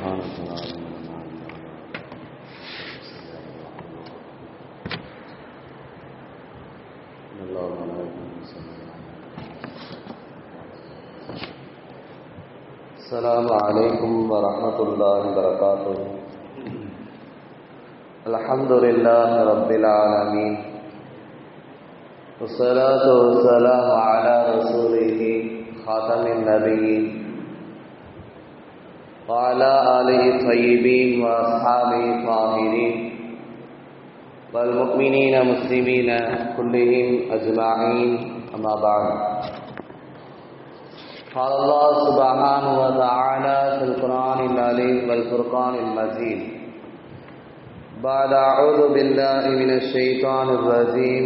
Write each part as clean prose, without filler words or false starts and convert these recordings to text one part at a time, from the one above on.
سبحانك لا علم لنا إلا ما علمتنا. السلام عليكم ورحمة الله وبركاته. الحمد لله رب العالمين والصلاة والسلام على رسوله خاتم النبيين وعلى آله الطيبين وأصحابه الطاهرين والمؤمنين مسلمين كلهم أجمعين. أما بعد، قال الله سبحانه وتعالى في القرآن العظيم والفرقان المجيد بعد أعوذ بالله من الشيطان الرجيم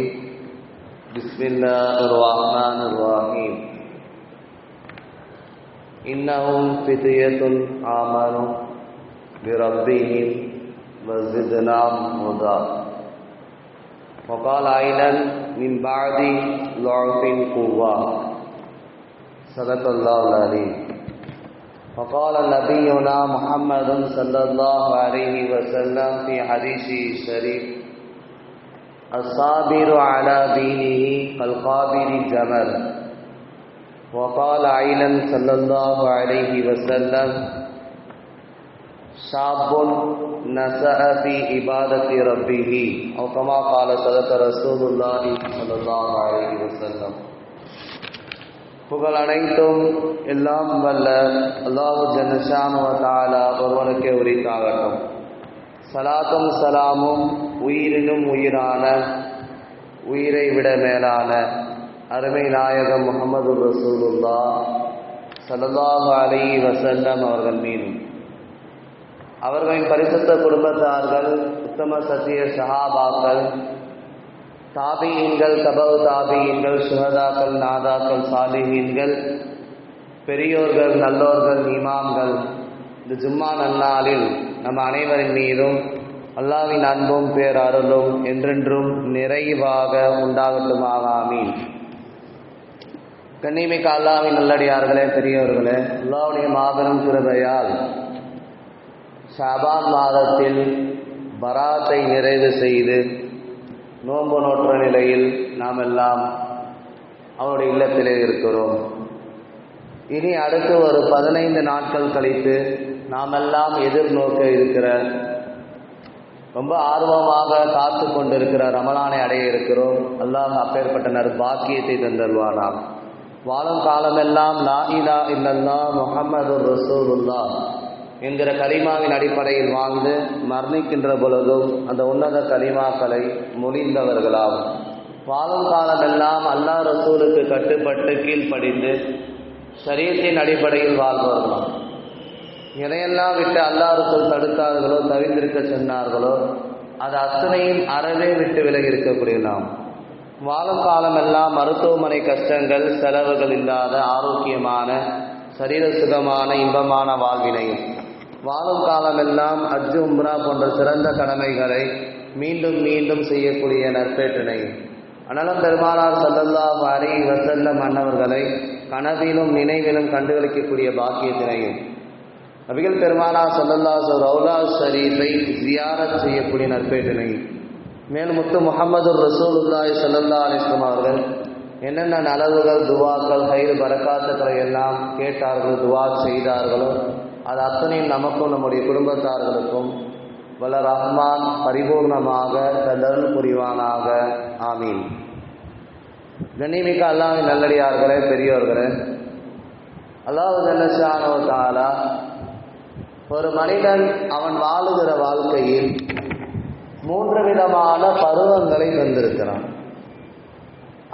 بسم الله الرحمن الرحيم. إنهم فتية آمنوا بربهم وزدناهم هدى. وقال أيضا من بعد ضعف قوة. صدق الله العظيم. وقال نبينا محمد صلى الله عليه وسلم في حديثه الشريف: الصابر على دينه كالقابض الجمل. وقال أيضا صلى الله عليه وسلم: شاب نشأ في عبادة ربه. أو كما قال صدق رسول الله صلى الله عليه وسلم. புகழ் அனைத்தும் எல்லாம் வல்ல அல்லாஹ் ஜல்லஷானு வ தஆலா ஒருவனுக்கே உரித்தாகட்டும். சலாத்தும் சலாமும் உயிரினும் உயிரான, உயிரை விட மேலான அருமை நாயகம் முஹம்மது ரசூலுல்லாஹ் ஸல்லல்லாஹு அலைஹி வஸல்லம் அவர்கள் மீதும், அவர்களின் பரிசுத்த குடும்பத்தார்கள், உத்தம சத்திய சஹாபாக்கள், தாபியீன்கள், தபவு தாபியீன்கள், சுஹதாக்கள், நாதாக்கள், சாலிஹீன்கள், பெரியோர்கள், நல்லோர்கள், இமாம்கள், இந்த ஜும்மா நன்னாளில் நம் அனைவரின் மீதும் அல்லாஹ்வின் அன்பும் பேரருளும் என்றென்றும் நிறைவாக உண்டாகட்டுமாக. ஆமீன். கண்ணியமிக்க அல்லாஹ்வின் நல்லடியார்களே, பெரியோர்களே, அல்லாஹ்வுடைய மாபெரும் கிருபையால் ஷாபான் மாதத்தில் பராத்தை நிறைவு செய்து நோன்பு நோற்ற நிலையில் நாம் எல்லாம் அவருடைய இல்லத்திலே இருக்கிறோம். இனி அடுத்து ஒரு 15 நாட்கள் கழித்து நாம் எல்லாம் எதிர்நோக்க இருக்கிற, ரொம்ப ஆர்வமாக காத்து கொண்டிருக்கிற ரமலானை அடைய இருக்கிறோம். அல்லாஹ் அப்பேற்பட்ட நற்பாக்கியத்தை தந்தல்வானாம். வாழும் காலமெல்லாம் லா இலாஹ இல்லல்லாஹ் முஹம்மதுர் ரசூலுல்லாஹ் என்கிற கலிமாவின் அடிப்படையில் வாழ்ந்து மரணிக்கின்ற பொழுதும் அந்த உன்னத கலிமாக்களை மொழிந்தவர்களாகும். வாழும் காலமெல்லாம் அல்லாஹ் ரசூலுக்கு கட்டுப்பட்டு கீழ்ப்படிந்து ஷரீஅத்தின் அடிப்படையில் வாழ்பவர்களாம். எதையெல்லாம் விட்டு அல்லாஹ் ரசூல் தடுத்தார்களோ, தவிர்த்திருக்க சொன்னார்களோ, அது அத்தனையும் அறவே விட்டு விலகி இருக்கக்கூடிய நாம். வாழும் காலமெல்லாம் மருத்துவமனை கஷ்டங்கள், செலவுகள் இல்லாத ஆரோக்கியமான, சரீர சுகமான, இன்பமான வாழ்வினையும், வாழும் காலமெல்லாம் ஹஜ், உம்ரா போன்ற சிறந்த கடமைகளை மீண்டும் மீண்டும் செய்யக்கூடிய நற்பேற்றினையும், அனலம் பெருமானார் ஸல்லல்லாஹு அலைஹி வஸல்லம் அன்னவர்களை கனவிலும் நினைவிலும் கண்டுகளிக்கக்கூடிய பாக்கியத்தினையும், நபிகள் பெருமானார் ஸல்லல்லாஹு அலைஹி வஸல்லம் ரௌலா ஷரீஃபை ஜியாரத் செய்யக்கூடிய நற்பேற்றினையும், மேலும் முத்து முஹம்மது ரசூலுல்லாஹி ஸல்லல்லாஹு அலைஹி வஸல்லம் அவர்கள் என்னென்ன நலவுகள், துவாக்கள், ஹைர் பரக்காத்துக்களை எல்லாம் கேட்டார்கள், துவா செய்தார்களோ, அது அத்தனையும் நமக்கும் நம்முடைய குடும்பத்தார்களுக்கும் வல்ல ரஹ்மான் பரிபூர்ணமாக தந்தருள் புரிவானாக. ஆமீன். கண்ணியமிக்க அல்லாஹ்வின் நல்லடியார்களே, பெரியோர்களே, அல்லாஹ் ஜல்லஷானு வ தஆலா ஒரு மனிதன் அவன் வாழுகிற வாழ்க்கையில் 3 விதமான பருவங்களை தந்திருக்கிறான்.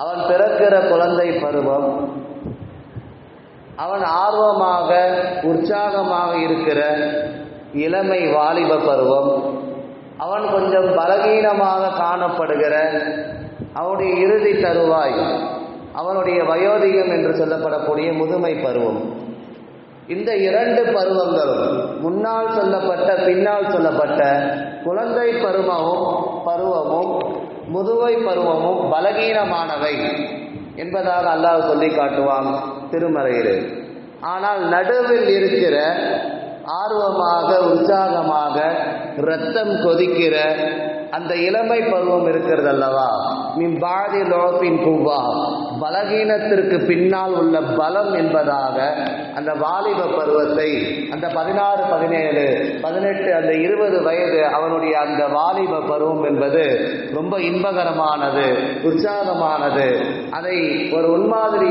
அவன் பிறக்கிற குழந்தை பருவம், அவன் ஆர்வமாக உற்சாகமாக இருக்கிற இளமை வாலிப பருவம், அவன் கொஞ்சம் பலகீனமாக காணப்படுகிற அவனுடைய இறுதி தருவாய், அவனுடைய வயோதிகம் என்று சொல்லப்படக்கூடிய முதுமை பருவம். இந்த 2 பருவங்களும், முன்னால் சொல்லப்பட்ட பின்னால் சொல்லப்பட்ட குழந்தை பருவமும் முதுமை பருவமும் பலகீனமானவை என்பதாக அல்லாஹ் சொல்லி காட்டுவான் திருமறையில். ஆனால் நடுவில் இருக்கிற ஆர்வமாக உற்சாகமாக இரத்தம் கொதிக்கிற அந்த இளமை பருவம் இருக்கிறது அல்லவா, மிம்பாதி லோபின் குவா, பலகீனத்திற்கு பின்னால் உள்ள பலம் என்பதாக அந்த வாலிப பருவத்தை, அந்த 16, 17, 18, அந்த 20 வயது அவனுடைய அந்த வாலிப பருவம் என்பது ரொம்ப இன்பகரமானது, உற்சாகமானது. அதை ஒரு முன்மாதிரி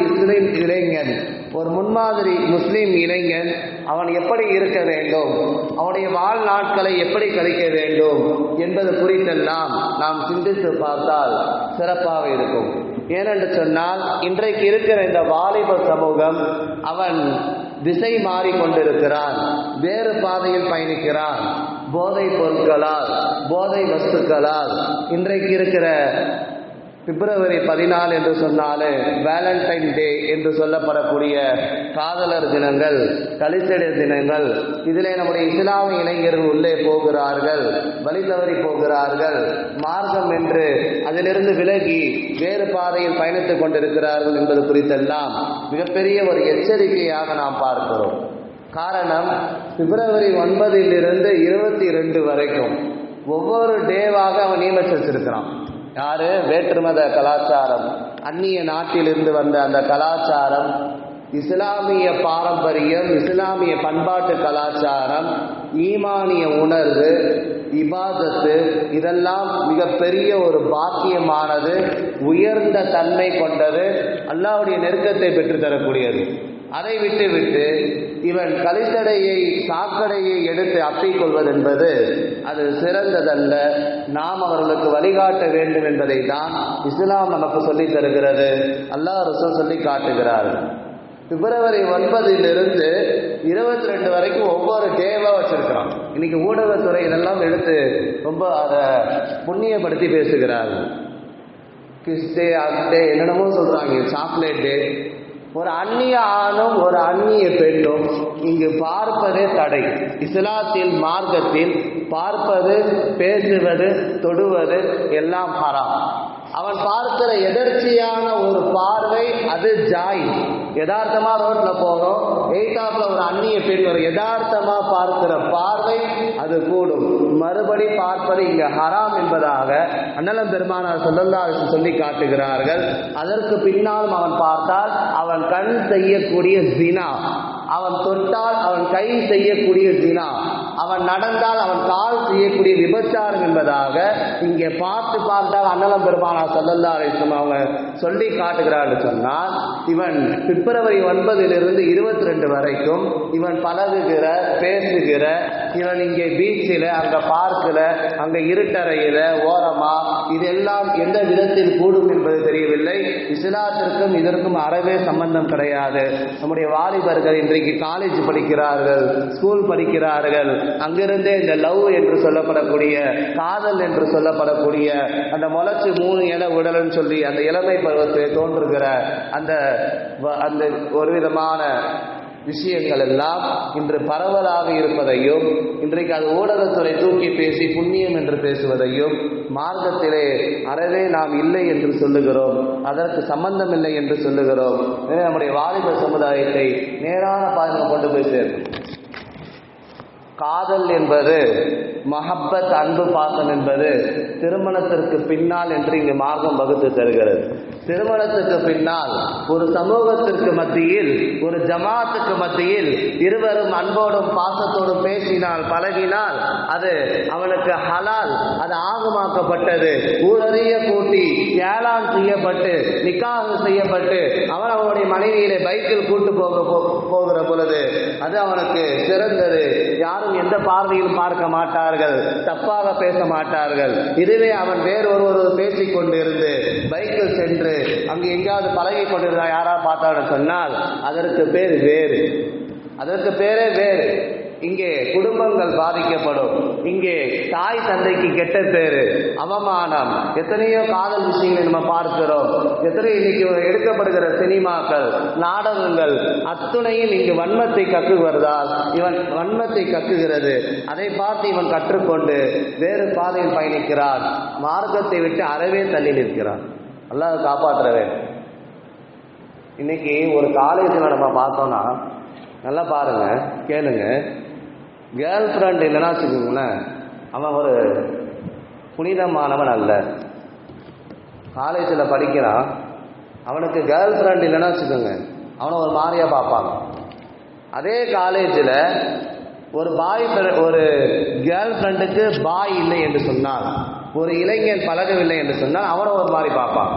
இளைஞன், ஒரு முன்மாதிரி முஸ்லிம் இளைஞன் அவன் எப்படி இருக்க வேண்டும், அவனுடைய வாழ்நாட்களை எப்படி கழிக்க வேண்டும் என்பது குறித்தெல்லாம் நாம் சிந்தித்து பார்த்தால் சிறப்பாக இருக்கும். ஏனென்று சொன்னால், இன்றைக்கு இருக்கிற இந்த வாலிப சமூகம் அவன் திசை மாறிக்கொண்டிருக்கிறான், வேறு பாதையில் பயணிக்கிறான். போதை பொருட்களால், போதை வஸ்துக்களால் இன்றைக்கு இருக்கிற பிப்ரவரி 14 என்று சொன்னாலே வேலண்டைன் டே என்று சொல்லப்படக்கூடிய காதலர் தினங்கள், கலிசடை தினங்கள், இதிலே நம்முடைய இஸ்லாமிய இளைஞர்கள் உள்ளே போகிறார்கள், வழி தவறி போகிறார்கள், மார்க்கம் என்று அதிலிருந்து விலகி வேறு பாதையில் பயணித்துக் கொண்டிருக்கிறார்கள் என்பது குறித்தெல்லாம் மிகப்பெரிய ஒரு எச்சரிக்கையாக நாம் பார்க்கிறோம். காரணம், பிப்ரவரி 9 22 வரைக்கும் ஒவ்வொரு டேவாக அவன் நியமித்து வச்சிருக்கிறான். யாரு? வேற்றுமத கலாச்சாரம், அந்நிய நாட்டிலிருந்து வந்த அந்த கலாச்சாரம், இஸ்லாமிய பாரம்பரியம், இஸ்லாமிய பண்பாட்டு கலாச்சாரம், ஈமானிய உணர்வு, இபாதத்து, இதெல்லாம் மிகப்பெரிய ஒரு பாக்கியமானது, உயர்ந்த தன்மை கொண்டது, அல்லாஹ்வுடைய நெருக்கத்தை பெற்றுத்தரக்கூடியது. அதை விட்டு இவன் கலிசடையை, சாக்கடையை எடுத்து அப்பிக்கொள்வது என்பது அது சிறந்ததல்ல. நாம் அவர்களுக்கு வழிகாட்ட வேண்டும் என்பதை தான் இஸ்லாம் நமக்கு சொல்லித் தருகிறது, அல்லாஹ் ரசூல் சொல்லி காட்டுகிறார்கள். பிப்ரவரி 9 22 வரைக்கும் ஒவ்வொரு டேவாக வச்சிருக்கிறான். இன்னைக்கு ஊடகத்துறை இதெல்லாம் எடுத்து ரொம்ப அதை புண்ணியப்படுத்தி பேசுகிறார்கள். கிஸ் டே, டே, என்னென்னமோ சொல்றாங்க, சாக்லேட் டே. ஒரு அந்நிய ஆணும் ஒரு அந்நிய பெண்ணும் இங்கு பார்ப்பதே தடை. இஸ்லாத்தில், மார்க்கத்தில் பார்ப்பது, பேசுவது, தொடுவது எல்லாம் ஹராம். அவன் பார்க்கிற எதர்ச்சியான ஒரு பார்வை அது ஜாய். யதார்த்தமா ரோட்ல போறோம், எய்தாப்ல ஒரு அந்நிய பெண் ஒரு யதார்த்தமா பார்க்கிற பார்வை அது கூடும். மறுபடி பார்ப்பது இங்க ஹராம் என்பதாக அண்ணலம் பெருமானார் ஸல்லல்லாஹு அலைஹி வஸல்லம் சொல்லி காட்டுகிறார்கள். அதற்கு பின்னாலும் அவன் பார்த்தால் அவன் கண் செய்யக்கூடிய ஜினா, அவன் தொட்டால் அவன் கை செய்யக்கூடிய ஜினா, அவன் நடந்தால் அவன் கால் செய்யக்கூடிய விபச்சாரம் என்பதாக இங்கே பார்த்தால் அண்ணலம் பெருமானார் ஸல்லல்லாஹு அலைஹி வஸல்லம் அவங்க சொல்லி காட்டுகிறார்கள். சொன்னால் இவன் பிப்ரவரி 9 22 வரைக்கும் இவன் பழகுகிற, பேசுகிற, இவன் இங்கே பீச்சில், அங்க பார்க்கில், அங்க இருட்டறையில ஓரமா, இதெல்லாம் எந்த விதத்தில் கூடும் என்பது தெரியவில்லை. இஸ்லாத்திற்கும் இதற்கும் அறவே சம்பந்தம் கிடையாது. நம்முடைய வாலிபர்கள் இன்றைக்கு காலேஜ் படிக்கிறார்கள், ஸ்கூல் படிக்கிறார்கள், அங்கிருந்தே இந்த லவ் என்று சொல்லப்படக்கூடிய, காதல் என்று சொல்லப்படக்கூடிய அந்த முளைச்சு 3 இலை உடல்னு சொல்லி அந்த இளமை பருவத்தை தோன்றுகிற அந்த ஒரு விதமான விஷயங்கள் எல்லாம் இன்று பரவலாக இருப்பதையும், இன்றைக்கு அது ஊடகத்துறை தூக்கி பேசி புண்ணியம் என்று பேசுவதையும் மார்க்கத்திலே அறவே நாம் இல்லை என்று சொல்லுகிறோம், அதற்கு சம்பந்தம் இல்லை என்று சொல்லுகிறோம். எனவே நம்முடைய வாலிப சமுதாயத்தை நேரான பாதையில் கொண்டு போய் சேர்க்கும். காதல் என்பது, மஹப்பத், அன்பு, பாசம் என்பது திருமணத்திற்கு பின்னால் என்று இங்கு மார்க்கம் வகுத்து தருகிறது. திருமணத்துக்கு பின்னால் ஒரு சமூகத்திற்கு மத்தியில், ஒரு ஜமாத்துக்கு மத்தியில் இருவரும் அன்போடும் பாசத்தோடும் பேசினால், பழகினால் அது அவனுக்கு ஹலால், அது ஆகமாக்கப்பட்டது, ஊரறிய கூட்டி ஏலான் செய்யப்பட்டு நிக்காஹ் செய்யப்பட்டு அவன் அவனுடைய மனைவியிலே பைக்கில் கூட்டு போகிற பொழுது அது அவனுக்கு சிறந்தது. யாரும் எந்த பார்வையில் பார்க்க மாட்டார்கள், தப்பாக பேச மாட்டார்கள். இதுவே அவன் வேறொரு பேசிக் கொண்டிருந்து பைக்கில் சென்று அங்கு எங்காவது பழகி கொண்டிருந்தா யாராவது பார்த்தான்னு சொன்னால் அதற்கு பேர் வேறு, அதற்கு பேரே வேறு. இங்கே குடும்பங்கள் பாதிக்கப்படும், இங்கே தாய் தந்தைக்கு கெட்ட பேரு, அவமானம், எத்தனையோ காதல் விஷயங்களை நம்ம பார்க்கிறோம். எத்தனை இன்னைக்கு எடுக்கப்படுகிற சினிமாக்கள், நாடகங்கள் அத்துணையும் இங்கு வன்மத்தை கக்குவதால் இவன் வன்மத்தை கக்குகிறது. அதை பார்த்து இவன் கற்றுக்கொண்டு வேறு பாதையில் பயணிக்கிறான், மார்க்கத்தை விட்டு அறவே தள்ளி நிற்கிறான். அல்லாஹ் காப்பாற்றுறவே. இன்னைக்கு ஒரு காலேஜில் நம்ம பார்த்தோம்னா, நல்லா பாருங்க, கேளுங்க, கேர்ள் ஃப்ரெண்ட் இல்லைன்னா வச்சுக்கோங்களேன், அவன் ஒரு புனிதமானவன் அல்ல. காலேஜில் படிக்கிறான், அவனுக்கு கேர்ள் ஃப்ரெண்ட் இல்லைன்னா வச்சுக்கோங்க, அவனை ஒரு மாதிரியா பார்ப்பாங்க. அதே காலேஜில் ஒரு கேர்ள் ஃப்ரெண்டுக்கு பாய் இல்லை என்று சொன்னால், ஒரு இளைஞன் பழகவில்லை என்று சொன்னால் அவனை ஒரு மாதிரி பார்ப்பான்.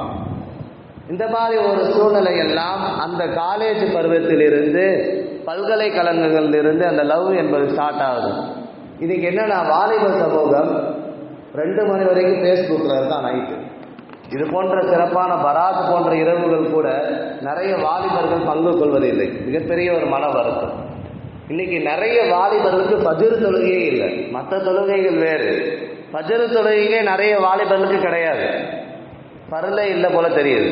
இந்த மாதிரி ஒரு சூழ்நிலை எல்லாம் அந்த காலேஜ் பருவத்திலிருந்து பல்கலைக்கழகங்களிலிருந்து அந்த லவ் என்பது ஸ்டார்ட் ஆகுது. இன்னைக்கு என்னன்னா, வாலிப சமூகம் 2 மணி வரைக்கும் ஃபேஸ்புக்கில் இருக்கான் நைட்டு. இது போன்ற சிறப்பான பராத் போன்ற இரவுகள் கூட நிறைய வாலிபர்கள் பங்கு கொள்வதில்லை. மிகப்பெரிய ஒரு மன வருத்தம். இன்னைக்கு நிறைய வாலிபர்களுக்கு ஃபஜ்ர் தொழுகையே இல்லை. மற்ற தொழுகைகள் வேறு, ஃபஜ்ர் தொழுகையே நிறைய வாலிபர்களுக்கு கிடையாது. பரலே இல்லை போல தெரியுது.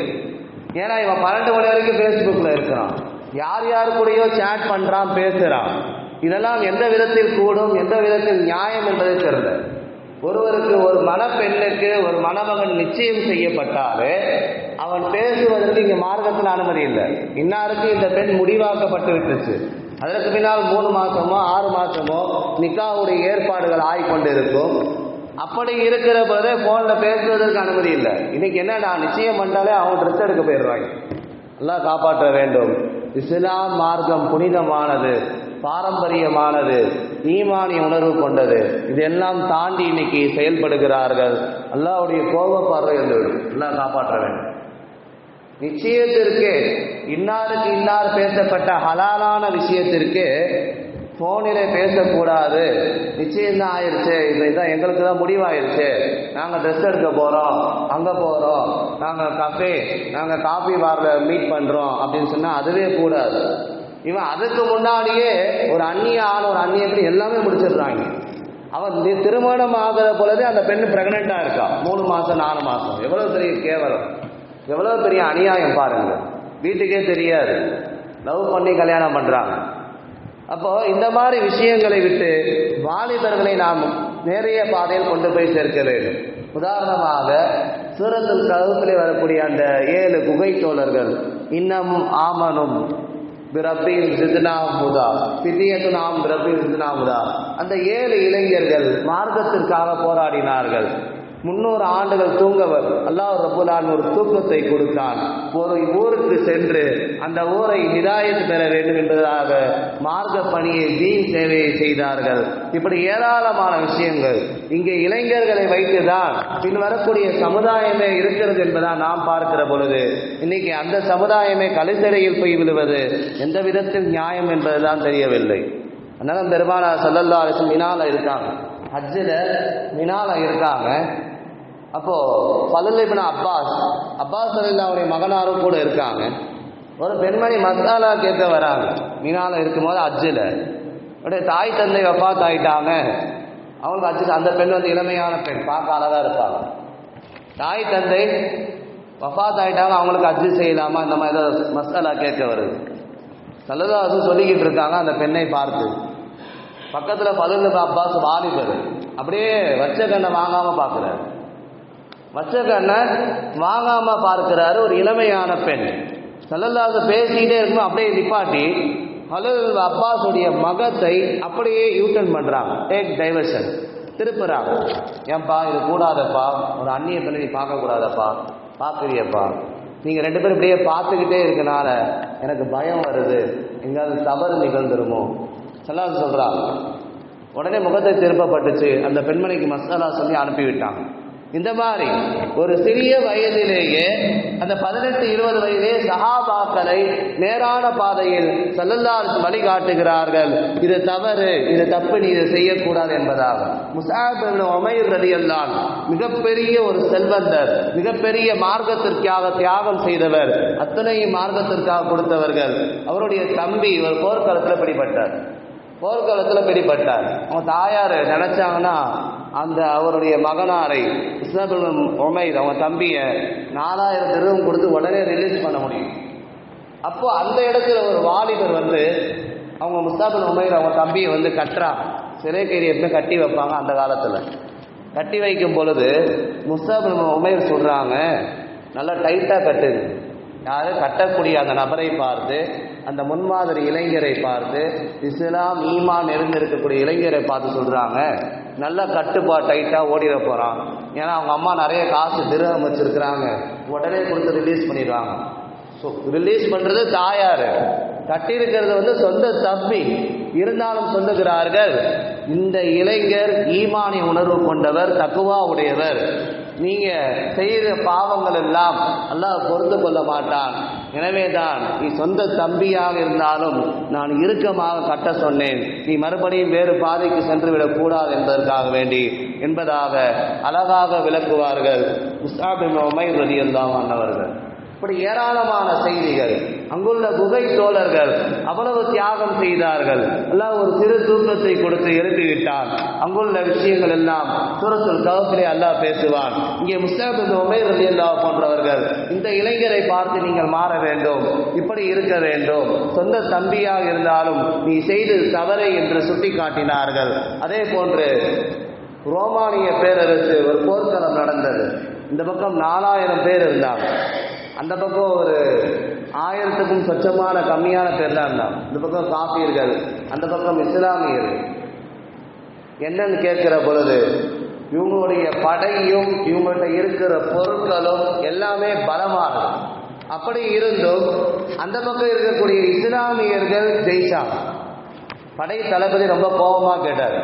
ஏன்னா இவன் 12 மணி வரைக்கும் ஃபேஸ்புக்கில் இருக்கிறான், யார் யார் கூடயோ சேட் பண்ணுறான், பேசுகிறான். இதெல்லாம் எந்த விதத்தில் கூடும், எந்த விதத்தில் நியாயம் என்பதை தெரியல. ஒருவருக்கு ஒரு மணப்பெண்ணுக்கு ஒரு மணமகன் நிச்சயம் செய்யப்பட்டாலே அவன் பேசுவதற்கு இங்கே மார்க்கத்தில் அனுமதி இல்லை. இன்னாருக்கு இந்த பெண் முடிவாக்கப்பட்டு விட்டுச்சு, அதற்கு பின்னால் 3 மாதமோ 6 மாதமோ நிக்காவுடைய ஏற்பாடுகள் ஆகிக்கொண்டு இருக்கும். அப்படி இருக்கிற போதே ஃபோனில் பேசுவதற்கு அனுமதி இல்லை. இன்னைக்கு என்னன்னா, நிச்சயம் பண்ணாலே அவங்க ட்ரெஸ் எடுக்க போயிடுறாங்க. எல்லாம் காப்பாற்ற வேண்டும். இஸ்லாம் மார்க்கம் புனிதமானது, பாரம்பரியமானது, ஈமானிய உணர்வு கொண்டது. இதெல்லாம் தாண்டி இன்னைக்கு செயல்படுகிறார்கள். அல்லாஹ்வுடைய கோப பார்வை வந்துவிடும். எல்லாம் காப்பாற்ற வேண்டும். நிச்சயத்திற்கு இன்னாருக்கு இன்னார் பேசப்பட்ட ஹலாலான விஷயத்திற்கு ஃபோனிலே பேசக்கூடாது. நிச்சயம்தான் ஆயிடுச்சு, இதுதான் எங்களுக்கு தான் முடிவாயிருச்சு, நாங்கள் ட்ரெஸ் எடுக்க போகிறோம், அங்கே போகிறோம், நாங்கள் நாங்கள் காஃபி பாரில் மீட் பண்ணுறோம் அப்படின்னு சொன்னால் அதுவே கூடாது. இவன் அதுக்கு முன்னாடியே ஒரு அந்நிய ஆண் ஒரு அந்நிய பெண் எல்லாமே முடிச்சிடுறாங்க. அவன் திருமணம் ஆகிற பொழுதே அந்த பெண் பிரெக்னெண்ட்டாக இருக்கா, 3 மாதம் 4 மாதம். எவ்வளோ பெரிய கேவலம், எவ்வளோ பெரிய அநியாயம் பாருங்க. வீட்டுக்கே தெரியாது, லவ் பண்ணி கல்யாணம் பண்ணுறாங்க. அப்போ இந்த மாதிரி விஷயங்களை விட்டு வாலிபர்களை நாம் நேரிய பாதையில் கொண்டு போய் சேர்க்க வேண்டும். உதாரணமாக சூரத்துல் கஹ்ஃபிலே வரக்கூடிய அந்த 7 குகை தோழர்கள், இன்னமும் ஆமனும் பிரபில் ஜித்னாஹும் ஹுதா, ஃபித்யத்துனாம் பிரபில் ஜித்னாஹும் ஹுதா. அந்த 7 இளைஞர்கள் மார்க்கத்திற்காக போராடினார்கள். 300 ஆண்டுகள் தூங்கவர் அல்லாஹ் ரப்பல் ஆலமீன் ஒரு தூக்கத்தை கொடுத்தான். ஒரு ஊருக்கு சென்று அந்த ஊரை ஹிதாயத் பெற வேண்டும் என்பதாக மார்க்க பணியை, தீன் சேவையை செய்தார்கள். இப்படி ஏராளமான விஷயங்கள். இங்கே இளைஞர்களை வைத்துதான் பின் வரக்கூடிய சமுதாயமே இருக்கிறது என்பதான் நாம் பார்க்கிற பொழுது இன்னைக்கு அந்த சமுதாயமே கலிசடையில் போய் விழுவது எந்த விதத்தில் நியாயம் என்பதுதான் தெரியவில்லை. அதனால பெருமானார் ஸல்லல்லாஹு அலைஹி வஸல்லம் மினால இருக்காங்க, ஹஜ்ஜில் மினால இருக்காங்க. அப்போ ஃபலல் இப்னு அப்பாஸ் ரலியல்லாஹுடைய மகனாரும் கூட இருக்காங்க. ஒரு பெண்மணி மசாலா கேட்க வராங்க. மினால இருக்கும்போது ஹஜ்ஜில் உடைய தாய் தந்தை வஃபாத் ஆயிட்டாங்க. அவங்களுக்கு ஹஜ்ஜில் அந்த பெண் வந்து இளமையான பெண், பார்க்க அழகா இருப்பாங்க. தாய் தந்தை வஃபாத் ஆயிட்டாங்க, அவங்களுக்கு ஹஜ்ஜு செய்யலாமா, இந்த மாதிரி ஏதாவது மசாலா கேட்க வருது. ஸல்லல்லாஹு அலைஹி சொல்லிக்கிட்டு இருக்காங்க. அந்த பெண்ணை பார்த்து பக்கத்தில் ஃபலல் இப்னு அப்பாஸ் வாலிபர் அப்படியே வச்ச கண்ணை வாங்காமல் பார்க்குறாரு. வச்ச கண்ணை வாங்காம பார்க்கிறாரு. ஒரு இளமையான பெண். ஸல்லல்லாஹு பேசிக்கிட்டே இருக்கும்போது அப்படியே நிப்பாட்டி ஃபலல் அப்பாஸுடைய மகத்தை அப்படியே யூட்டர்ன் பண்ணுறாங்க, டேக் டைவர்ஷன், திருப்புறாங்க. ஏன்பா இது கூடாதப்பா, ஒரு அந்நிய பெண்ணை நீ பார்க்கக்கூடாதப்பா, பார்க்குறியப்பா, நீங்கள் 2 பேரும் இப்படியே பார்த்துக்கிட்டே இருக்கனால எனக்கு பயம் வருது, எங்காவது தவறு நிகழ்ந்துருமோ. ஸல்லல்லாஹு சொல்கிறாங்க. உடனே முகத்தை திருப்பப்பட்டுச்சு. அந்த பெண்மணிக்கு மசாலா சொல்லி அனுப்பிவிட்டாங்க. இந்த மாதிரி ஒரு சிறிய வயதிலேயே அந்த 18-20 வயதிலே சஹாபாக்களை நேரான பாதையில் ஸல்லல்லாஹு அலைஹி வஸல்லம் வழிகாட்டுகிறார்கள். இது தவறு, இது தப்பு, நீ இதை செய்யக்கூடாது என்பதாக. முஸ்அப் இப்னு உமைர் ரலியல்லாஹு அன்ஹு மிகப்பெரிய ஒரு செல்வந்தர், மிகப்பெரிய மார்க்கத்திற்காக தியாகம் செய்தவர், அத்தனை மார்க்கத்திற்காக கொடுத்தவர்கள். அவருடைய தம்பி ஒரு போர்க்களத்தில் பிடிபட்டார். அவங்க தாயார் நினைச்சாங்கன்னா அந்த அவருடைய மகனாரை முஸ்அப் இப்னு உமைர் அவங்க தம்பியை 4000 திர்ஹம் கொடுத்து உடனே ரிலீஸ் பண்ண முடியும். அப்போ அந்த இடத்துல ஒரு வாலிபர் வந்து அவங்க முஸ்அப் இப்னு உமைர் அவங்க தம்பியை வந்து கட்டுறாங்க. சிறை கைதி எப்பவுமே கட்டி வைப்பாங்க அந்த காலத்தில். கட்டி வைக்கும் பொழுது முஸ்அப் இப்னு உமைர் சொல்கிறாங்க, நல்லா டைட்டாக கட்டுது. யார் கட்டக்கூடிய அந்த நபரை பார்த்து அந்த முன்மாதிரி இளைஞரை பார்த்து, இஸ்லாம் ஈமான் நிறைந்திருக்கக்கூடிய இளைஞரை பார்த்து சொல்கிறாங்க, நல்லா கட்டுப்பாடு டைட்டாக ஓடிட போகிறான். ஏன்னா அவங்க அம்மா நிறைய காசு திரகம் வச்சுருக்கிறாங்க, உடனே கொடுத்து ரிலீஸ் பண்ணிடுவாங்க. ஸோ ரிலீஸ் பண்ணுறது தாயார், கட்டியிருக்கிறது சொந்த தம்பி. இருந்தாலும் சொல்லுகிறார்கள், இந்த இளைஞர் ஈமானிய உணர்வு கொண்டவர், தக்குவா உடையவர், நீங்க செய்கிற பாவங்கள் எல்லாம் அல்லாஹ் பொறுத்து கொள்ள மாட்டான். எனவே தான் நீ சொந்த தம்பியாக இருந்தாலும் நான் இறுக்கமாக கட்ட சொன்னேன், நீ மறுபடியும் வேறு பாதைக்கு சென்று விடக்கூடாது என்பதற்காக வேண்டி என்பதாக அழகாக விளக்குவார்கள் முஸ்அப் இப்னு உமைர் ரலியல்லாஹு அன்ஹு அவர்கள். இப்படி ஏராளமான செய்திகள். அங்குள்ள குகை தோழர்கள் அவ்வளவு தியாகம் செய்தார்கள். அல்லாஹ் ஒரு சிறு தூக்கத்தை கொடுத்து எழுப்பிவிட்டான். அங்குள்ள விஷயங்கள் எல்லாம் சூரத்துல் கஹ்ஃபிலே அல்லாஹ் பேசுவான். இங்கே முஸ்அப் இப்னு உமைர் ரலியல்லாஹு போன்றவர்கள் இந்த இளைஞரை பார்த்து நீங்கள் மாற வேண்டும், இப்படி இருக்க வேண்டும், சொந்த தம்பியாக இருந்தாலும் நீ செய்தது தவறை என்று சுட்டி காட்டினார்கள். அதே போன்று ரோமானிய பேரரசு ஒரு போர்க்களம் நடந்தது. இந்த பக்கம் 4000 பேர் இருந்தாங்க, அந்த பக்கம் ஒரு 1000க்கும் சொச்சமான கம்மியான பேர் தான் இருந்தாங்க. இந்த பக்கம் காபீர்கள், அந்த பக்கம் இஸ்லாமியர்கள். என்னன்னு கேட்கிற பொழுது இவங்களுடைய படையும் இவங்கள்ட்ட இருக்கிற பொருட்களும் எல்லாமே பலமானது. அப்படி இருந்தும் அந்த பக்கம் இருக்கக்கூடிய இஸ்லாமியர்கள் ஜெயிச்சாங்க. படை தளபதி ரொம்ப கோபமாக கேட்டார்,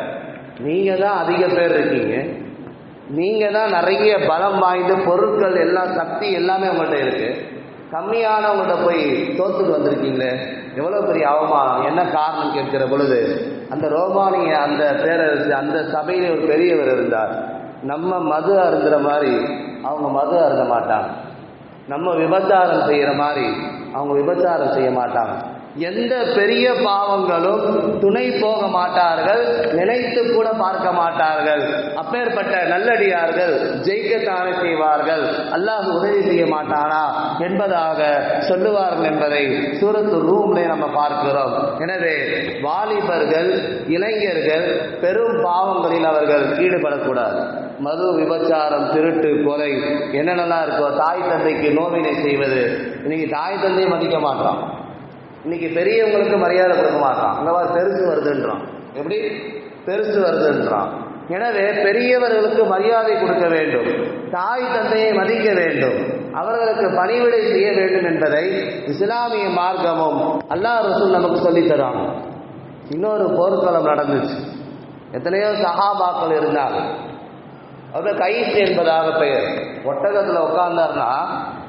நீங்க தான் அதிக பேர் இருக்கீங்க, நீங்க தான் நிறைய பலம் வாய்ந்த பொருட்கள் எல்லாம் சக்தி எல்லாமே உங்கள்கிட்ட இருக்கு, கம்மியானவங்கள்ட்ட போய் தோத்துட்டு வந்திருக்கீங்களே, எவ்வளவு பெரிய அவமானம், என்ன காரணம் கேட்கிற பொழுது அந்த ரோமானிய அந்த பேரரசு அந்த சபையிலே ஒரு பெரியவர் இருந்தார். நம்ம மது அருந்துற மாதிரி அவங்க மது அருந்த மாட்டாங்க, நம்ம விபச்சாரம் செய்யற மாதிரி அவங்க விபச்சாரம் செய்ய மாட்டாங்க, எந்த பெரிய பாவங்களும் துணை போக மாட்டார்கள், நினைத்து கூட பார்க்க மாட்டார்கள். அப்பேற்பட்ட நல்லடியார்கள் ஜெயிக்கத்தானே செய்வார்கள், அல்லாஹ் உதவி செய்ய மாட்டானா என்பதாக சொல்லுவார்கள் என்பதை சூரத்துல் ரூம்லே நம்ம பார்க்கிறோம். எனவே வாலிபர்கள் இளைஞர்கள் பெரும் பாவங்களில் அவர்கள் ஈடுபடக்கூடாது. மது, விபச்சாரம், திருட்டு, கொலை என்னென்னலாம் இருக்கோ, தாய் தந்தைக்கு நோவினை செய்வது. இன்னைக்கு தாய் தந்தையை மதிக்க மாட்டான், இன்னைக்கு பெரியவங்களுக்கு மரியாதை கொடுக்க மாட்டான், அங்கே பெருசு வருதுன்றான். எப்படி பெருசு வருதுன்றான்? எனவே பெரியவர்களுக்கு மரியாதை கொடுக்க வேண்டும், தாய் தந்தையை மதிக்க வேண்டும், அவர்களுக்கு பணிவிடை செய்ய வேண்டும் என்பதை இஸ்லாமிய மார்க்கமும் அல்லாஹ் ரசூல் நமக்கு சொல்லித் தராங்க. இன்னொரு போர்க்களம் நடந்துச்சு, எத்தனையோ சஹாபாக்கள் இருந்தாங்க. அவர் கைஸ் என்பதாக பெயர். ஒட்டகத்தில் உட்கார்ந்தார்னா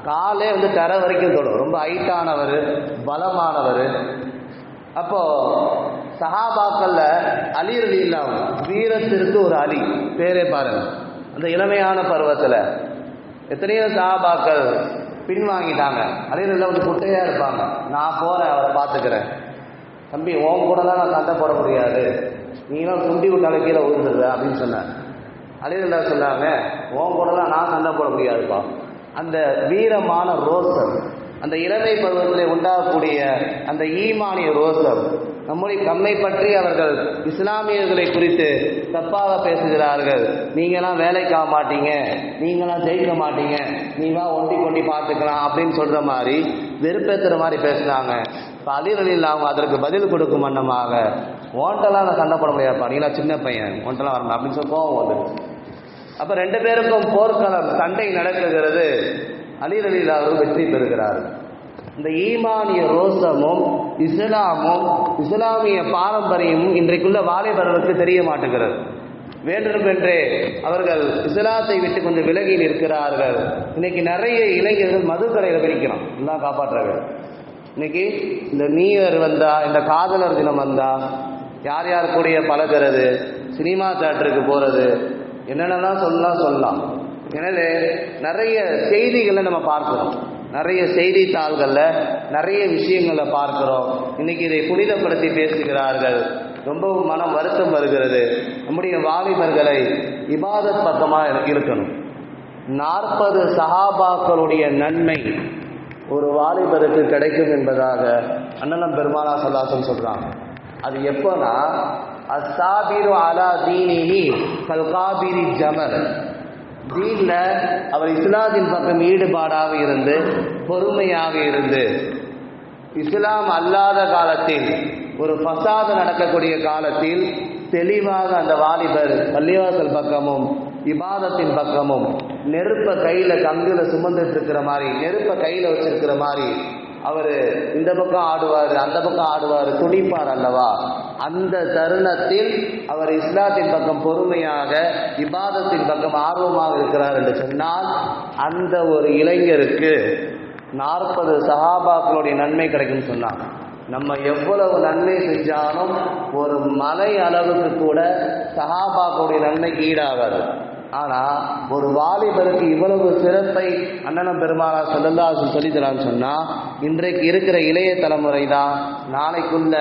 காலே தர வரைக்கும் தொடும், ரொம்ப ஹைட்டானவர், பலமானவர். அப்போ சஹாபாக்கள்ல அலி ரலியல்லாஹு வீரத்திற்கு ஒரு அலி பேரே பாருங்க. அந்த இளமையான பருவத்தில் எத்தனையோ சஹாபாக்கள் பின்வாங்கிட்டாங்க. அலி ரலியல்லாஹு குட்டையா இருப்பாங்க, நான் போறேன், அவரை பார்த்துக்கிறேன். தம்பி உன் கூடலாம் நான் சண்டை போட முடியாது, நீங்களும் சுண்டி விட்டாலே கீழே விழுந்துடுற அப்படின்னு சொன்னார். அலி ரலியல்லாஹு சொன்னாங்க, உன் கூடலாம் நான் சண்டை போட முடியாதுப்பா. அந்த வீரமான ரோசம், அந்த இளமை பருவத்திலே உண்டாகக்கூடிய அந்த ஈமானிய ரோசம், நம்மை பற்றி அவர்கள் இஸ்லாமியர்களை குறித்து தப்பாக பேசுகிறார்கள். நீங்களாம் வேலைக்கு ஆக மாட்டீங்க, நீங்களாம் ஜெயிக்க மாட்டீங்க, நீங்களா ஒண்டி கொண்டி பார்த்துக்கலாம் அப்படின்னு சொல்ற மாதிரி வெறுப்பேற்றுற மாதிரி பேசினாங்க. இப்போ அலி ரலியல்லாஹு அவங்க அதற்கு பதில் கொடுக்கும் வண்ணமாக, ஓண்டெல்லாம் நான் சண்டை போட முடியாதுப்பா, நீங்களா சின்ன பையன், ஓண்டெல்லாம் வரணும் அப்படின்னு சொல்லி கோவம் வந்துடுச்சு. அப்ப 2 பேருக்கும் போர்க்களம் சண்டை நடக்குகிறது. அலி ரலியல்லாஹு வெற்றி பெறுகிறார். இந்த ஈமானிய ரோசமும் இஸ்லாமும் இஸ்லாமிய பாரம்பரியமும் இன்றைக்குள்ள வாலிபர்களுக்கு தெரிய மாட்டுகிறது. வேண்டுமென்றே அவர்கள் இஸ்லாத்தை விட்டு கொஞ்சம் விலகி நிற்கிறார்கள். இன்னைக்கு நிறைய இளைஞர்கள் மதுக்கடையில் பிடிக்கிறான், எல்லாம் காப்பாற்றாங்க. இன்னைக்கு இந்த நியூ இயர் வந்தா, இந்த காதலர் தினம் வந்தா, யார் யார் கூடிய பழகிறது, சினிமா தியேட்டருக்கு போறது, என்னென்னலாம் சொல்லலாம். எனவே நிறைய செய்திகளை நம்ம பார்க்கிறோம், நிறைய செய்தித்தாள்களில் நிறைய விஷயங்களை பார்க்கிறோம். இன்னைக்கு இதை புனிதப்படுத்தி பேசுகிறார்கள். ரொம்பவும் மனம் வருத்தம் வருகிறது. நம்முடைய வாலிபர்களை இபாதத் பக்கமாக இருக்கணும். 40 சஹாபாக்களுடைய நன்மை ஒரு வாலிபருக்கு கிடைக்கும் என்பதாக அண்ணலம் பெருமானா ஸல்லல்லாஹு சொல்றாங்க. அது எப்போனா, அஸ்ஸாபிரு அலா தீனிஹி கல்காபிரி ஜமல், தீன்ல அவர் இஸ்லாத்தின் பக்கம் ஈடுபாடாக இருந்து பொறுமையாக இருந்து இஸ்லாம் அல்லாத காலத்தில், ஒரு ஃபசாது நடக்கக்கூடிய காலத்தில் தெளிவாக அந்த வாலிபர் பள்ளிவாசல் பக்கமும் இபாதத்தின் பக்கமும் நெருப்பை கையில் கம்பியில் சுமந்துட்டு இருக்கிற மாதிரி, நெருப்பை கையில் வச்சிருக்கிற மாதிரி அவர் இந்த பக்கம் ஆடுவார், அந்த பக்கம் ஆடுவார், துடிப்பார் அல்லவா? அந்த தருணத்தில் அவர் இஸ்லாத்தின் பக்கம் பொறுமையாக, இபாதத்தின் பக்கம் ஆர்வமாக இருக்கிறார் என்று சொன்னால், அந்த ஒரு இளைஞருக்கு 40 சஹாபாக்களுடைய நன்மை கிடைக்கும்னு சொன்னாங்க. நம்ம எவ்வளவு நன்மை செஞ்சாலும் ஒரு மலை அளவுக்கு கூட சஹாபாக்களுடைய நன்மைக்கு ஈடாகாது. ஆனால் ஒரு வாலிபருக்கு இவ்வளவு சிறப்பை அண்ணனம் பெருமானார் ஸல்லல்லாஹு அலைஹி வஸல்லம் சொல்லித்தரான்னு சொன்னால், இன்றைக்கு இருக்கிற இளைய தலைமுறை தான் நாளைக்குள்ள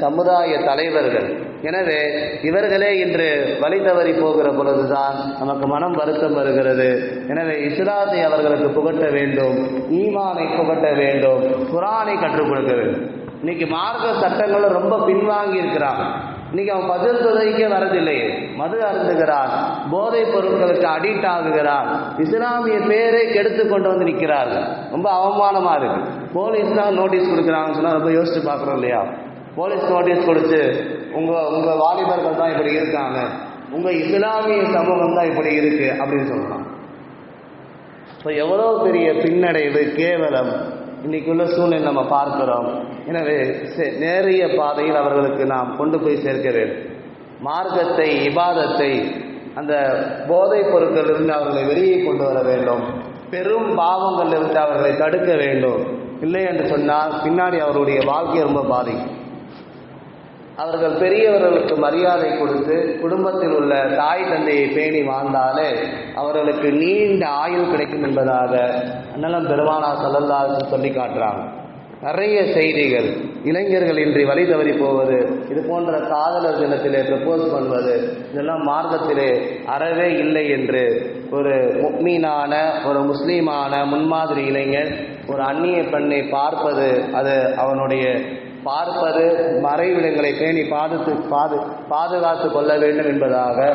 சமுதாய தலைவர்கள். எனவே இவர்களே இன்று வழி தவறி போகிற பொழுதுதான் நமக்கு மனம் வருத்தம் வருகிறது. எனவே இஸ்லாத்தை அவர்களுக்கு புகட்ட வேண்டும், ஈமானை புகட்ட வேண்டும், குர்ஆனை கற்றுக் கொடுக்க வேண்டும். இன்னைக்கு மார்க்க சட்டங்களும் ரொம்ப பின்வாங்கி இருக்கிறாங்க. இன்னைக்கு அவன் பதில் தொகைக்கே வரதில்லையே, மது அருந்துகிறான், போதைப் பொருட்களுக்கு அடிக்ட் ஆகுகிறான், இஸ்லாமிய பேரை கெடுத்து கொண்டு வந்து நிற்கிறார்கள். ரொம்ப அவமானமா இருக்கு. போலீஸ் தான் நோட்டீஸ் கொடுக்குறாங்கன்னு சொன்னா ரொம்ப யோசிச்சு பார்க்குறோம் இல்லையா? போலீஸ் நோட்டீஸ் கொடுத்து உங்க வாலிபர்கள் தான் இப்படி இருக்காங்க, உங்க இஸ்லாமிய சமூகம் தான் இப்படி இருக்கு அப்படின்னு சொல்லலாம். ஸோ எவ்வளோ பெரிய பின்னடைவு, கேவலம் இன்னைக்குள்ள சூழ்நிலை நம்ம பார்க்கிறோம். எனவே நேரிய பாதையில் அவர்களுக்கு நாம் கொண்டு போய் சேர்க்க வேண்டும். மார்க்கத்தை, இபாதத்தை, அந்த போதைப் பொருட்களிலிருந்து அவர்களை வெளியே கொண்டு வர வேண்டும். பெரும் பாவங்களிலிருந்து அவர்களை தடுக்க வேண்டும். இல்லை என்று சொன்னால் பின்னாடி அவருடைய வாழ்க்கை ரொம்ப பாதிக்கும். அவர்கள் பெரியவர்களுக்கு மரியாதை கொடுத்து குடும்பத்தில் உள்ள தாய் தந்தையை பேணி வாழ்ந்தாலே அவர்களுக்கு நீண்ட ஆயுள் கிடைக்கும் என்பதாக அண்ணலம் பெருமானார் ஸல்லல்லாஹு அலைஹி வஸல்லம் சொல்லி காட்டுறாங்க. நிறைய செய்திகள், இளைஞர்கள் இன்றி வழி தவறி போவது, இது போன்ற காதலர் தினத்திலே ப்ரப்போஸ் பண்ணுவது, இதெல்லாம் மார்க்கத்திலே அறவே இல்லை என்று ஒரு முஃமினான, ஒரு முஸ்லீமான முன்மாதிரி இளைஞர் ஒரு அந்நிய பெண்ணை பார்ப்பது, அது அவனுடைய பார்ப்பது மறைவிடங்களை பேணி பாதுகாத்து கொள்ள வேண்டும் என்பதாக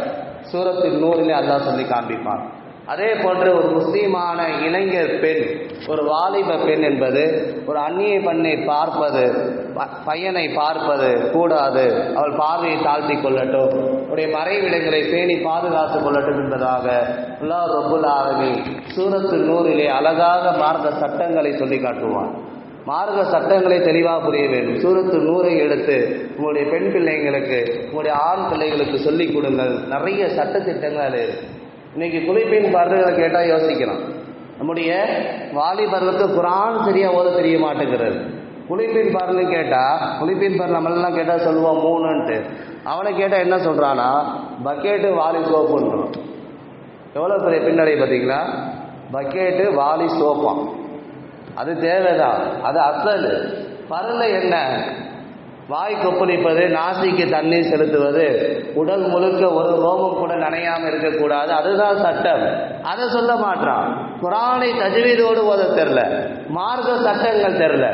சூரத்துன் நூரிலே அல்லாஹ் சொல்லி காண்பிப்பான். அதே போன்று ஒரு முஸ்லீமான இளைஞர் பெண், ஒரு வாலிப பெண் என்பது ஒரு அந்நிய பெண்ணை பார்ப்பது, பையனை பார்ப்பது கூடாது, அவள் பார்வையை தாழ்த்தி கொள்ளட்டும், உடைய மறைவிடங்களை பேணி பாதுகாத்து கொள்ளட்டும் என்பதாக அல்லாஹ் ரப்புல் ஆலமீன் சூரத்துன் நூரிலே அழகாக மார்க்க சட்டங்களை சொல்லி காட்டுவான். மார்க்க சட்டங்களை தெளிவாக புரிய வேண்டும். சூரத்துன் நூரை எடுத்து உங்களுடைய பெண் பிள்ளைங்களுக்கு, உங்களுடைய ஆண் பிள்ளைகளுக்கு சொல்லிக் கொடுங்கள். நிறைய சட்டத்திட்டங்கள் இருக்கு. இன்னைக்கு குளிப்பின் பருவங்களை கேட்டால் யோசிக்கலாம். நம்முடைய வாலிபர்களுக்கு குர்ஆன் சரியா ஓத தெரிய மாட்டேங்கிறது. குளிப்பின் பருன்னு கேட்டால், குளிப்பின் பரு நம்மளெல்லாம் கேட்டால் சொல்லுவோம் 3ன்ட்டு. அவனை கேட்டால் என்ன சொல்கிறான்னா பக்கெட்டு வாலி சோப்புன்றோம். எவ்வளோ பெரிய பின்னடை பார்த்தீங்களா? பக்கெட்டு வாலி சோப்பான், அது தேவைதான், அது அசல். பரல என்ன? வாய் கொப்பளிப்பது, நாசிக்கு தண்ணீர் செலுத்துவது, உடல் முழுக்க ஒரு ரோமம் கூட நனையாமல் இருக்கக்கூடாது, அதுதான் சட்டம். அதை சொல்ல மாட்டான். குர்ஆனை தஜ்வீதோடு ஓத தெரில, மார்க்க சட்டங்கள் தெரில.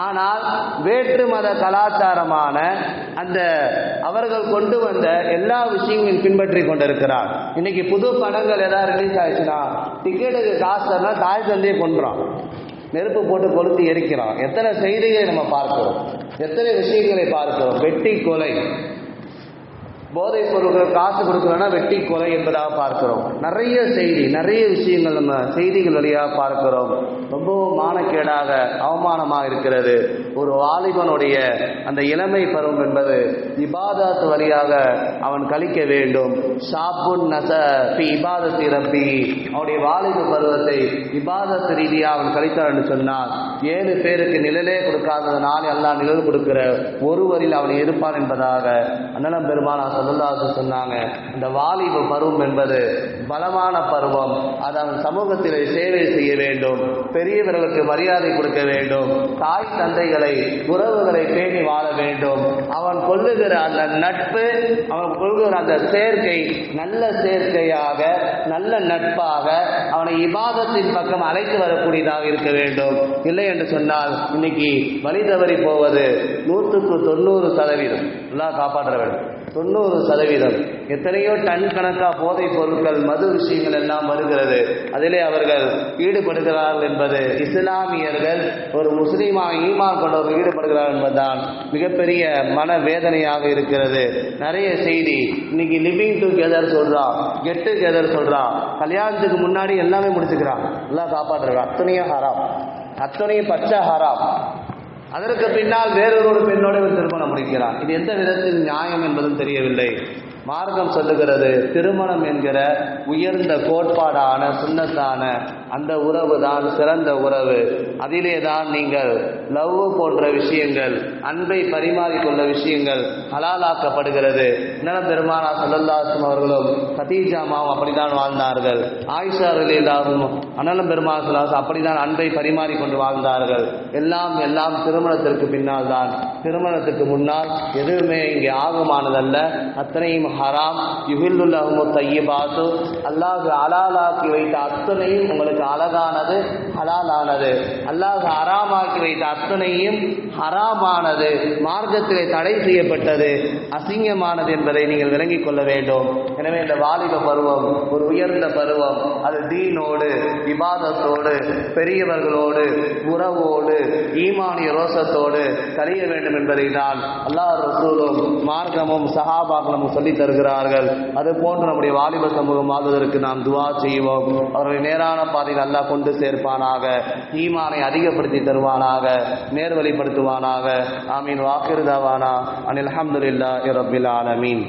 ஆனால் வேற்று மத கலாச்சாரமான அந்த அவர்கள் கொண்டு வந்த எல்லா விஷயங்களையும் பின்பற்றி கொண்டிருக்கிறார். இன்னைக்கு புது படங்கள் ஏதாவது ரிலீஸ் ஆயிடுச்சுன்னா டிக்கெட்டுக்கு காசு தரனா தாய் தந்தையை கொண்டுறான், நெருப்பு போட்டு கொளுத்தி எரிக்கிறான். எத்தனை செய்திகளை நம்ம பார்க்கிறோம், எத்தனை விஷயங்களை பார்க்கிறோம். வெட்டி கொலை, போதைப் பொருட்கள் காசு கொடுக்கலன்னா வெட்டி கொலை என்பதாக பார்க்கிறோம். நிறைய செய்தி, நிறைய விஷயங்கள் நம்ம செய்திகள் வழியாக பார்க்கிறோம். ரொம்பவும் மானக்கேடாக, அவமானமாக இருக்கிறது. ஒரு வாலிபனுடைய அந்த இளமை பருவம் என்பது இபாதத் வழியாக அவன் கழிக்க வேண்டும். ஷாப்புன் நஸ ஃபி இபாதத்தி ரப்பி, அவனுடைய வாலிப பருவத்தை இபாதத் ரீதியாக அவன் கழித்தான் என்று சொன்னால் 7 பேருக்கு நிழலே கொடுக்காததனாலே அல்லாஹ் நிழல் கொடுக்கிற ஒருவரில் அவன் இருப்பான் என்பதாக அண்ணலம் பெருமானார் ஸல்லல்லாஹு அலைஹி வஸல்லம் சொன்னாங்க. இந்த வாலிப பருவம் என்பது பலமான பருவம். அது அவன் சமூகத்தில் சேவை செய்ய வேண்டும், பெரியவர்களுக்கு மரியாதை கொடுக்க வேண்டும், தாய் தந்தைகளை, உறவுகளை பேணி வாழ வேண்டும். அவன் கொள்ளுகிற அந்த நட்பு, அவன் கொள்கிற அந்த சேர்க்கை நல்ல சேர்க்கையாக, நல்ல நட்பாக அவனை இபாதத்தின் பக்கம் அழைத்து வரக்கூடியதாக இருக்க வேண்டும். இல்லை என்று சொன்னால் இன்னைக்கு வழி தவறி போவது 100% அல்லாஹ் காப்பாற்ற வேண்டும். 90%. எத்தனையோ டன் கணக்காக போதைப் பொருட்கள், மது விஷயங்கள் எல்லாம் வருகிறது. அதிலே அவர்கள் ஈடுபடுகிறார்கள் என்பது, இஸ்லாமியர்கள் ஒரு முஸ்லீமாக ஈமான் கொண்டவர்கள் ஈடுபடுகிறார்கள் என்பதுதான் மிகப்பெரிய மனவேதனையாக இருக்கிறது. நிறைய செய்தி இன்னைக்கு லிவிங் டுகெதர் சொல்றான், கெட் டுகெதர் சொல்றான், கல்யாணத்துக்கு முன்னாடி எல்லாமே முடிச்சுக்கிறான், எல்லாம் காப்பாற்றுறான். அத்தனையும் ஹராம், அத்தனையும் பச்சை ஹராம். அதற்கு பின்னால் வேறொரு பெண்ணோடு திருமணம் முடிக்கிறான். இது எந்த விதத்தில் நியாயம் என்பதும் தெரியவில்லை. மார்க்கம் சொல்லுகிறது, திருமணம் என்கிற உயர்ந்த கோட்பாடான சுன்னத்தான அந்த உறவு தான் சிறந்த உறவு. அதிலே தான் நீங்கள் லவ் போன்ற விஷயங்கள், அன்பை பரிமாறிக்கொள்ள விஷயங்கள் ஹலாலாக்கப்படுகிறது. இன்னும் பெருமானா ஸல்லல்லாஹு அலைஹி வஸல்லம் அவர்களும் கதீஜாமாவும் அப்படித்தான் வாழ்ந்தார்கள். ஆயிஷா ரலியல்லாஹு அண்ணலும் பெருமானா ஸல்லல்லாஹு அலைஹி வஸல்லம் அப்படித்தான் அன்பை பரிமாறிக்கொண்டு வாழ்ந்தார்கள். எல்லாம் திருமணத்திற்கு பின்னால் தான். திருமணத்துக்கு முன்னால் எதுவுமே இங்கே ஆகுமானதல்ல, அத்தனையும் ஹராம். யுஹில்லுல்லஹுமு தய்யிபாத்து, அல்லாஹ் ஹலாலாக்கி வைத்த அத்தனையும் உங்களுக்கு அழகானது, ஹலாலானது. அல்லாஹ் ஹராமாக்கி வைத்த அத்தனையும் ஹராமானது, மார்க்கத்திலே தடை செய்யப்பட்டது, அசிங்கமானது என்பதை நீங்கள் விளங்கிக் கொள்ள வேண்டும். எனவே இந்த வாலிப பருவம் ஒரு உயர்ந்த பருவம். அது தீனோடு, இபாதத்தோடு, பெரியவர்களோடு, உறவோடு, ஈமானிய ரோசத்தோடு கழிய வேண்டும் என்பதை தான் அல்லாஹ் ரசூலும் மார்க்கமும் சஹாபாக்களும் சொல்லித் தருகிறார்கள். அது போன்று நம்முடைய வாலிப சமூகம் வாழ்வதற்கு நாம் துஆ செய்வோம். அவர்களை நேரான பாதையில் அல்லாஹ் கொண்டு சேர்ப்பானாக, ஈமானை அதிகப்படுத்தி தருவானாக, நேர்வழிப்படுத்துவானாக. ஆமீன். வாகிர் தவானா அனில் ஹம்துலில்லாஹி ரப்பில் ஆலமீன்.